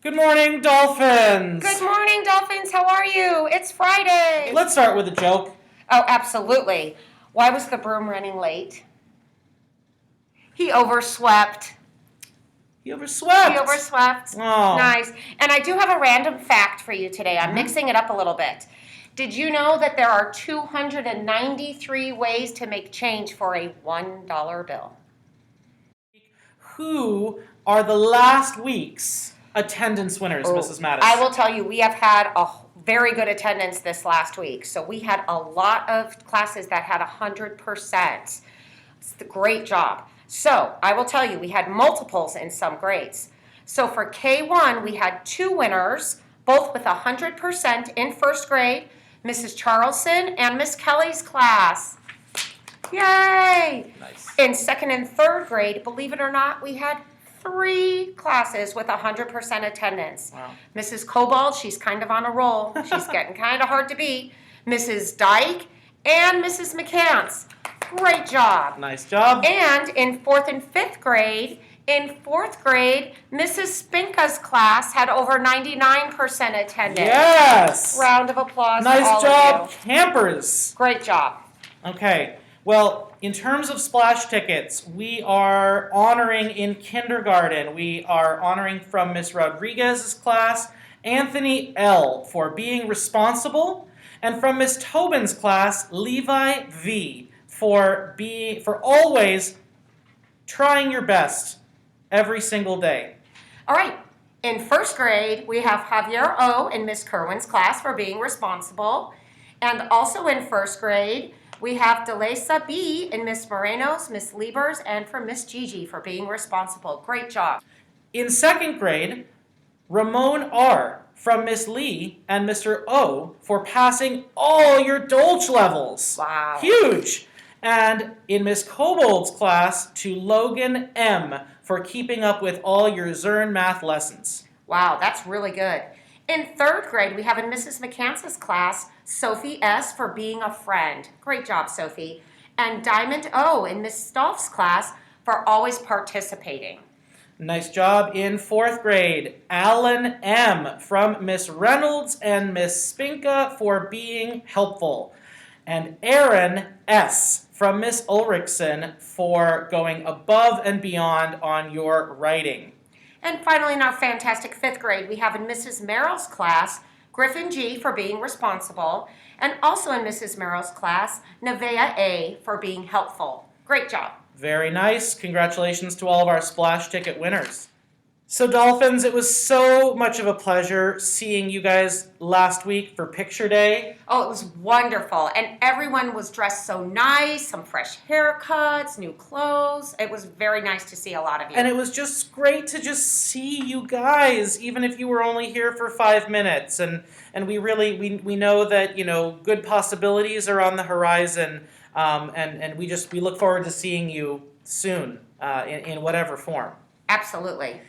Good morning, Dolphins! Good morning, Dolphins. How are you? It's Friday. Let's start with a joke. Oh, absolutely. Why was the broom running late? He overswept. He overswept. He overswept. Oh. Nice. And I do have a random fact for you today. I'm mixing it up a little bit. Did you know that there are 293 ways to make change for a $1 bill? Who are the last week's attendance winners, Mrs. Mattis? I will tell you, we have had a very good attendance this last week. So we had a lot of classes that had 100%. It's a great job. So I will tell you, we had multiples in some grades. So for K1, we had 2 winners, both with 100% in first grade, Mrs. Charleston and Miss Kelly's class. Yay! Nice. In second and third grade, believe it or not, we had 3 classes with 100% attendance. Wow. Mrs. Cobalt, she's kind of on a roll. She's getting kind of hard to beat. Mrs. Dyke and Mrs. McCants. Great job. Nice job. And in 4th and 5th grade, Mrs. Spinka's class had over 99% attendance. Yes! Round of applause Nice to all job, of you. campers. Great job. Okay, well, in terms of splash tickets, we are honoring in kindergarten. We are honoring from Miss Rodriguez's class, Anthony L. for being responsible, and from Miss Tobin's class, Levi V. for always trying your best every single day. All right. In first grade, we have Javier O. in Miss Kerwin's class for being responsible. And also in first grade, we have Delesa B. in Miss Moreno's, Miss Lieber's, and for Miss Gigi for being responsible. Great job. In second grade, Ramon R. from Miss Lee and Mr. O. for passing all your Dolch levels. Wow. Huge. And in Miss Cobold's class, to Logan M. for keeping up with all your Zern math lessons. Wow, that's really good. In third grade, we have in Mrs. McCance's class, Sophie S. for being a friend. Great job, Sophie. And Diamond O. in Miss Stolf's class for always participating. Nice job. In fourth grade, Alan M. from Miss Reynolds and Miss Spinka for being helpful. And Aaron S. from Miss Ulrichsen for going above and beyond on your writing. And finally, in our fantastic 5th grade, we have in Mrs. Merrill's class, Griffin G. for being responsible, and also in Mrs. Merrill's class, Nevea A. for being helpful. Great job. Very nice. Congratulations to all of our splash ticket winners. So Dolphins, it was so much of a pleasure seeing you guys last week for Picture Day. Oh, it was wonderful. And everyone was dressed so nice, some fresh haircuts, new clothes. It was very nice to see a lot of you. And it was just great to just see you guys, even if you were only here for 5 minutes. And we really, we know that, you know, good possibilities are on the horizon. And we look forward to seeing you soon in whatever form. Absolutely.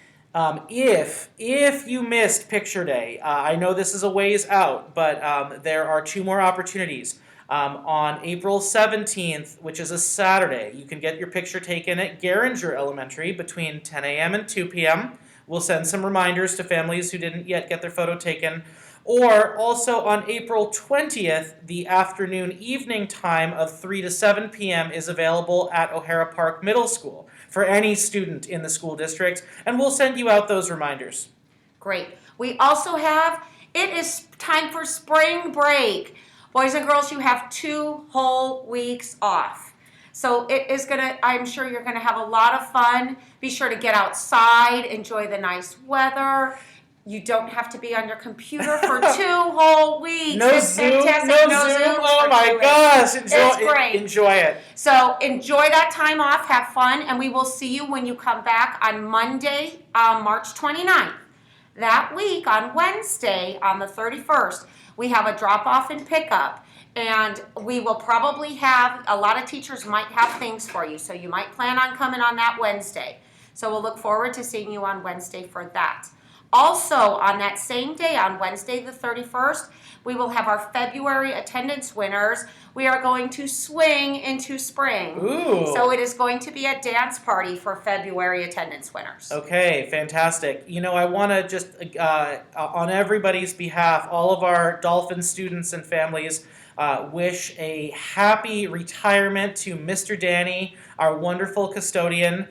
If you missed Picture Day, I know this is a ways out, but there are 2 more opportunities. On April 17th, which is a Saturday, you can get your picture taken at Garinger Elementary between 10 a.m. and 2 p.m. We'll send some reminders to families who didn't yet get their photo taken. Or also on April 20th, the afternoon-evening time of 3 to 7 p.m. is available at O'Hara Park Middle School for any student in the school district, and we'll send you out those reminders. Great. We also have, it is time for spring break. Boys and girls, you have 2 whole weeks off. So it is I'm sure you're gonna have a lot of fun. Be sure to get outside, enjoy the nice weather. You don't have to be on your computer for 2 whole weeks. No it's Zoom, fantastic. no Zoom. Zooms Oh for my 2 weeks. gosh, It's great. Enjoy it. So enjoy that time off, have fun, and we will see you when you come back on Monday, March 29th. That week, on Wednesday, on the 31st, we have a drop-off and pickup. And we will probably have, a lot of teachers might have things for you, so you might plan on coming on that Wednesday. So we'll look forward to seeing you on Wednesday for that. Also, on that same day, on Wednesday the 31st, we will have our February attendance winners. We are going to swing into spring. Ooh. So it is going to be a dance party for February attendance winners. Okay, fantastic. You know, I want to just, on everybody's behalf, all of our Dolphin students and families, wish a happy retirement to Mr. Danny, our wonderful custodian,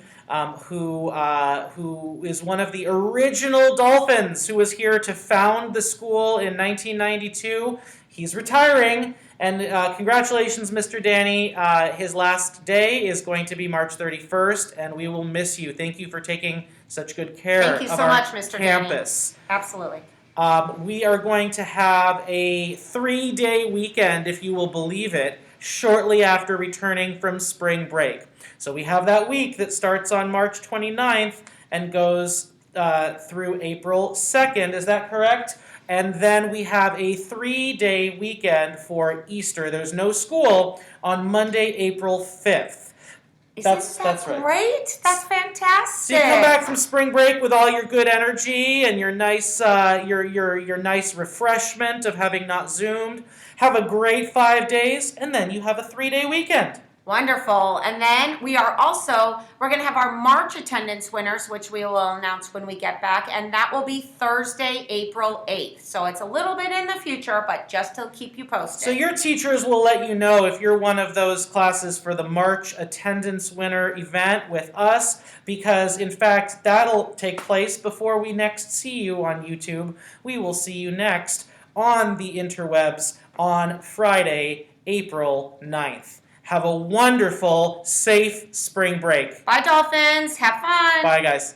who is one of the original Dolphins, who was here to found the school in 1992. He's retiring, and congratulations, Mr. Danny. His last day is going to be March 31st, and we will miss you. Thank you for taking such good care Thank you of so our much, Mr. campus. Danny. Absolutely. We are going to have a 3-day weekend, if you will believe it, shortly after returning from spring break. So we have that week that starts on March 29th and goes through April 2nd. Is that correct? And then we have a 3-day weekend for Easter. There's no school on Monday, April 5th. That's right. Great. That's fantastic. So you come back from spring break with all your good energy and your nice your nice refreshment of having not Zoomed. Have a great 5 days, and then you have a 3-day weekend. Wonderful. And then we're going to have our March attendance winners, which we will announce when we get back. And that will be Thursday, April 8th. So it's a little bit in the future, but just to keep you posted. So your teachers will let you know if you're one of those classes for the March attendance winner event with us, because in fact, that'll take place before we next see you on YouTube. We will see you next on the interwebs on Friday, April 9th. Have a wonderful, safe spring break. Bye, Dolphins. Have fun. Bye, guys.